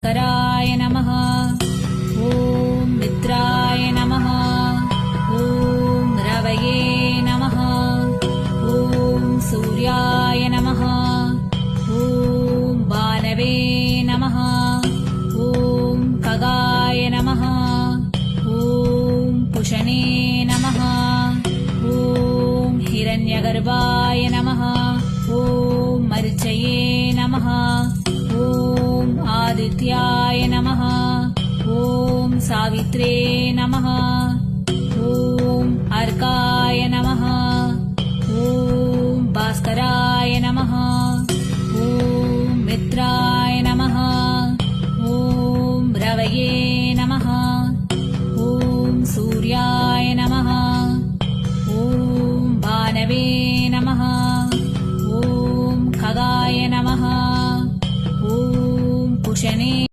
कराय नमः। ॐ मित्राय नमः। ॐ रवये नमः। ॐ सूर्याय नमः। ॐ बाणवे नमः। ॐ खगाय नमः। ॐ पुषणे नमः। ॐ हिरण्यगर्भाय नमः। ॐ मरीचये नमः। ॐ आदित्याय नमः। ॐ सावित्रे नमः। ॐ अर्काय नमः। ॐ भास्कराय नमः। ॐ मित्राय नमः। ॐ रवये